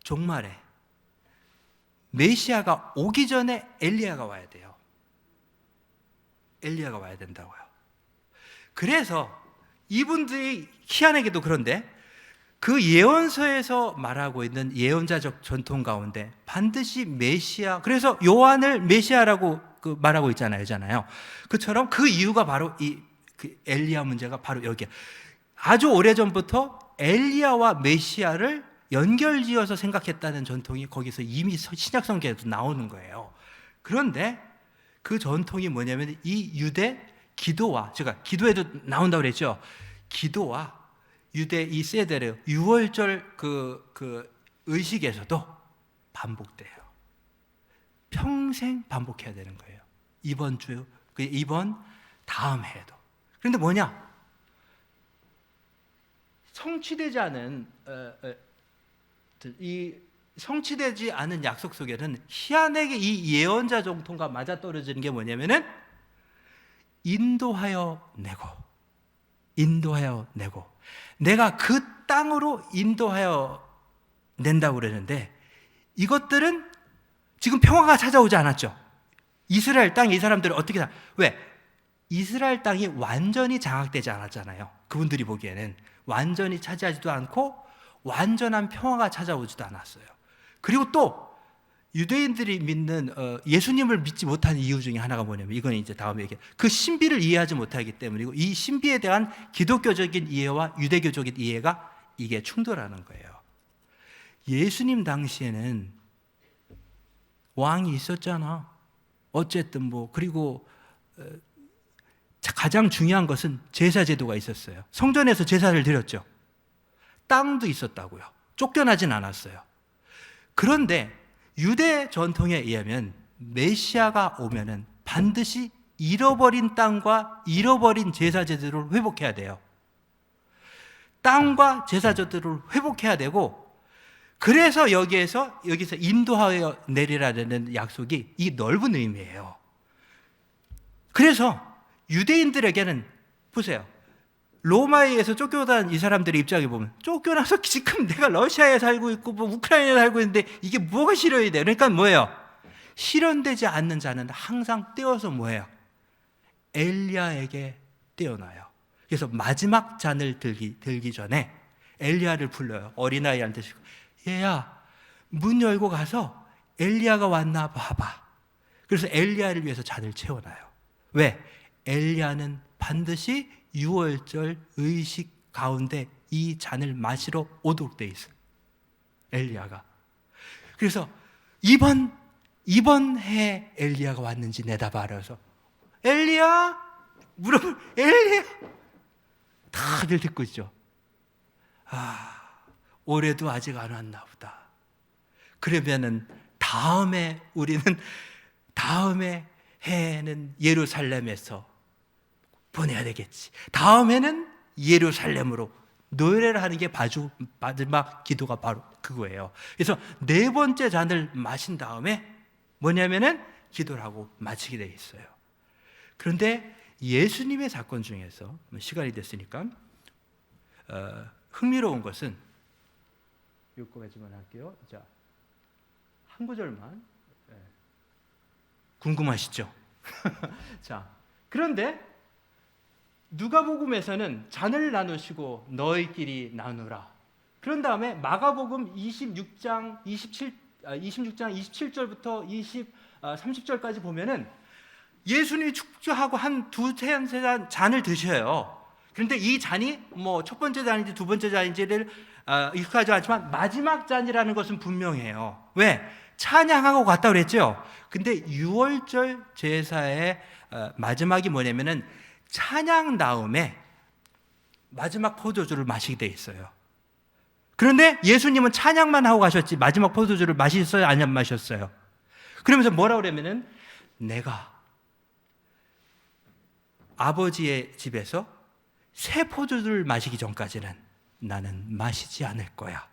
종말에 메시아가 오기 전에 엘리야가 와야 돼요. 엘리야가 와야 된다고요. 그래서 이분들이 희한하게도 그런데 그 예언서에서 말하고 있는 예언자적 전통 가운데 반드시 메시아, 그래서 요한을 메시아라고 말하고 있잖아요. 그처럼 그 이유가 바로 그 엘리야 문제가 바로 여기에 아주 오래전부터 엘리야와 메시아를 연결지어서 생각했다는 전통이 거기서 이미 신약성경에도 나오는 거예요. 그런데 그 전통이 뭐냐면 이 유대 기도와, 제가 기도에도 나온다고 그랬죠. 기도와 유대 이 세데르 유월절 그 의식에서도 반복돼요. 평생 반복해야 되는 거예요. 이번 주, 이번 다음 해에도. 그런데 뭐냐? 성취되지 않은 약속 속에는 희한하게 이 예언자 정통과 맞아떨어지는 게 뭐냐면은 인도하여 내고 내가 그 땅으로 인도하여 낸다고 그러는데 이것들은 지금 평화가 찾아오지 않았죠. 이스라엘 땅 이 사람들은 어떻게 왜? 이스라엘 땅이 완전히 장악되지 않았잖아요. 그분들이 보기에는 완전히 차지하지도 않고 완전한 평화가 찾아오지도 않았어요. 그리고 또 유대인들이 믿는 예수님을 믿지 못하는 이유 중에 하나가 뭐냐면 이건 이제 다음에 얘기해. 그 신비를 이해하지 못하기 때문이고 이 신비에 대한 기독교적인 이해와 유대교적인 이해가 이게 충돌하는 거예요. 예수님 당시에는 왕이 있었잖아. 어쨌든 그리고 가장 중요한 것은 제사 제도가 있었어요. 성전에서 제사를 드렸죠. 땅도 있었다고요. 쫓겨나진 않았어요. 그런데 유대 전통에 의하면 메시아가 오면은 반드시 잃어버린 땅과 잃어버린 제사 제도를 회복해야 돼요. 땅과 제사 제도를 회복해야 되고, 그래서 여기서 인도하여 내리라는 약속이 이 넓은 의미예요. 그래서 유대인들에게는 보세요. 로마에 의해서 쫓겨난 이 사람들의 입장에 보면 쫓겨나서 지금 내가 러시아에 살고 있고 우크라이나에 살고 있는데 이게 뭐가 실현이 돼요? 그러니까 뭐예요? 실현되지 않는 자는 항상 떼어서 뭐예요? 엘리야에게 떼어놔요. 그래서 마지막 잔을 들기 전에 엘리야를 불러요. 어린아이한테 얘야 문 열고 가서 엘리야가 왔나 봐봐. 그래서 엘리야를 위해서 잔을 채워놔요. 왜? 엘리야는 반드시 유월절 의식 가운데 이 잔을 마시러 오도록 돼 있어요. 엘리야가. 그래서 이번 해 엘리야가 왔는지 내다봐라서 엘리야 무릎을 엘리야. 다들 듣고 있죠. 올해도 아직 안 왔나 보다. 그러면은 다음에 해는 예루살렘에서 보내야 되겠지. 다음에는 예루살렘으로 노래를 하는 게 마지막 기도가 바로 그거예요. 그래서 네 번째 잔을 마신 다음에 뭐냐면은 기도를 하고 마치게 되어 있어요. 그런데 예수님의 사건 중에서 시간이 됐으니까 흥미로운 것은 여기까지만 할게요. 자, 한 구절만. 궁금하시죠? 자, 그런데 누가복음에서는 잔을 나누시고 너희끼리 나누라. 그런 다음에 마가복음 26장 27절부터 30절까지 보면은 예수님이 축제하고 한 두세 잔을 드셔요. 그런데 이 잔이 뭐 첫 번째 잔인지 두 번째 잔인지를 익숙하지 않지만 마지막 잔이라는 것은 분명해요. 왜? 찬양하고 갔다 그랬죠. 근데 6월절 제사의 마지막이 뭐냐면은 찬양 다음에 마지막 포도주를 마시게 돼 있어요. 그런데 예수님은 찬양만 하고 가셨지 마지막 포도주를 마셨어요? 안 마셨어요? 그러면서 뭐라고 그러면은 내가 아버지의 집에서 새 포도주를 마시기 전까지는 나는 마시지 않을 거야.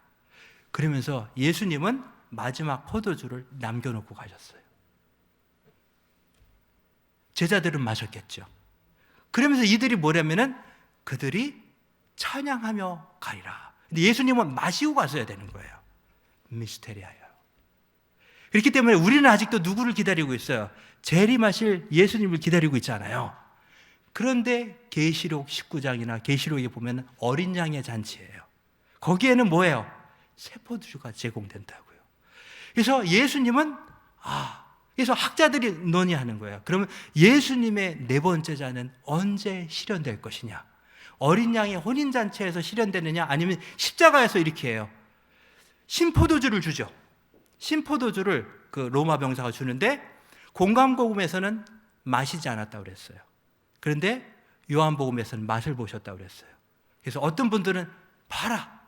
그러면서 예수님은 마지막 포도주를 남겨놓고 가셨어요. 제자들은 마셨겠죠. 그러면서 이들이 뭐냐면은 그들이 찬양하며 가리라. 근데 예수님은 마시고 갔어야 되는 거예요. 미스테리아예요. 그렇기 때문에 우리는 아직도 누구를 기다리고 있어요? 재림하실 예수님을 기다리고 있잖아요. 그런데 계시록 19장이나 계시록에 보면 어린 양의 잔치예요. 거기에는 뭐예요? 새 포도주가 제공된다고요. 그래서 예수님은 그래서 학자들이 논의하는 거예요. 그러면 예수님의 네 번째 잔은 언제 실현될 것이냐? 어린 양의 혼인잔치에서 실현되느냐? 아니면 십자가에서 이렇게 해요. 신포도주를 주죠. 신포도주를 그 로마 병사가 주는데 공감복음에서는 마시지 않았다고 그랬어요. 그런데 요한복음에서는 맛을 보셨다고 그랬어요. 그래서 어떤 분들은 봐라,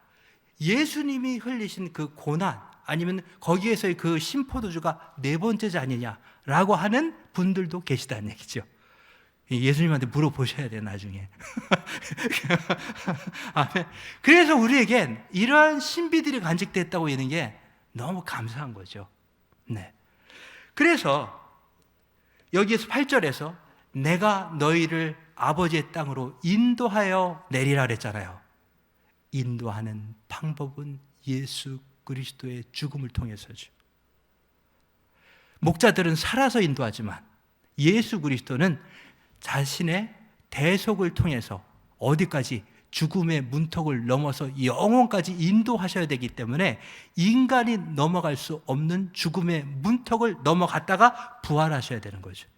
예수님이 흘리신 그 고난 아니면 거기에서의 그 신포도주가 네 번째 잔이냐라고 하는 분들도 계시다는 얘기죠. 예수님한테 물어보셔야 돼요, 나중에. 그래서 우리에겐 이러한 신비들이 간직됐다고 하는 게 너무 감사한 거죠. 네. 그래서 여기에서 8절에서 내가 너희를 아버지의 땅으로 인도하여 내리라 그랬잖아요. 인도하는 방법은 예수 그리스도의 죽음을 통해서죠. 목자들은 살아서 인도하지만 예수 그리스도는 자신의 대속을 통해서 어디까지? 죽음의 문턱을 넘어서 영원까지 인도하셔야 되기 때문에 인간이 넘어갈 수 없는 죽음의 문턱을 넘어갔다가 부활하셔야 되는 거죠.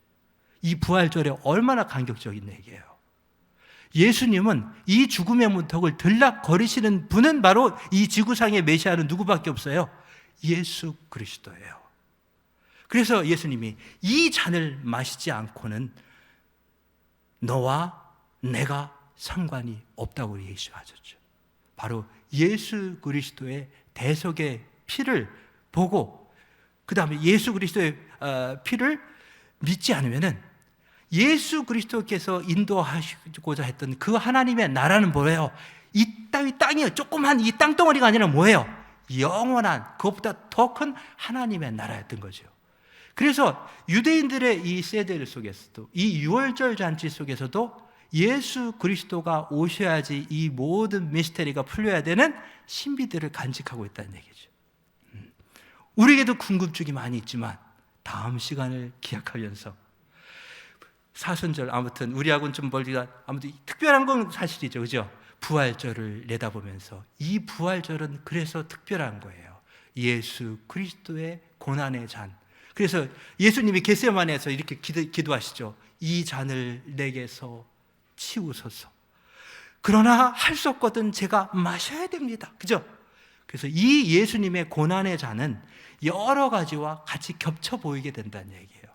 이 부활절에 얼마나 감격적인 얘기예요. 예수님은 이 죽음의 문턱을 들락거리시는 분은 바로 이 지구상의 메시아는 누구밖에 없어요? 예수 그리스도예요. 그래서 예수님이 이 잔을 마시지 않고는 너와 내가 상관이 없다고 예시하셨죠. 바로 예수 그리스도의 대속의 피를 보고 그 다음에 예수 그리스도의 피를 믿지 않으면은 예수 그리스도께서 인도하시고자 했던 그 하나님의 나라는 뭐예요? 이 땅이에요. 조그만 이 땅덩어리가 아니라 뭐예요? 영원한 그것보다 더 큰 하나님의 나라였던 거죠. 그래서 유대인들의 이 세대 속에서도 이 유월절 잔치 속에서도 예수 그리스도가 오셔야지 이 모든 미스테리가 풀려야 되는 신비들을 간직하고 있다는 얘기죠. 우리에게도 궁금증이 많이 있지만 다음 시간을 기약하면서 사순절 아무튼 우리하고는 좀 멀리가 아무튼 특별한 건 사실이죠. 그죠? 부활절을 내다보면서 이 부활절은 그래서 특별한 거예요. 예수 그리스도의 고난의 잔. 그래서 예수님이 겟세마네에서 이렇게 기도하시죠. 이 잔을 내게서 치우소서. 그러나 할 수 없거든 제가 마셔야 됩니다. 그죠? 그래서 이 예수님의 고난의 잔은 여러 가지와 같이 겹쳐 보이게 된다는 얘기예요.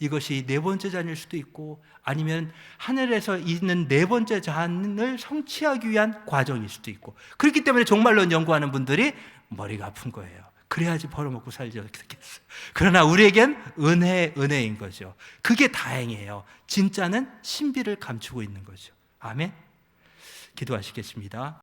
이것이 네 번째 잔일 수도 있고 아니면 하늘에서 있는 네 번째 잔을 성취하기 위한 과정일 수도 있고, 그렇기 때문에 종말론 연구하는 분들이 머리가 아픈 거예요. 그래야지 벌어먹고 살지 어떻겠어요. 그러나 우리에겐 은혜인 거죠. 그게 다행이에요. 진짜는 신비를 감추고 있는 거죠. 아멘. 기도하시겠습니다.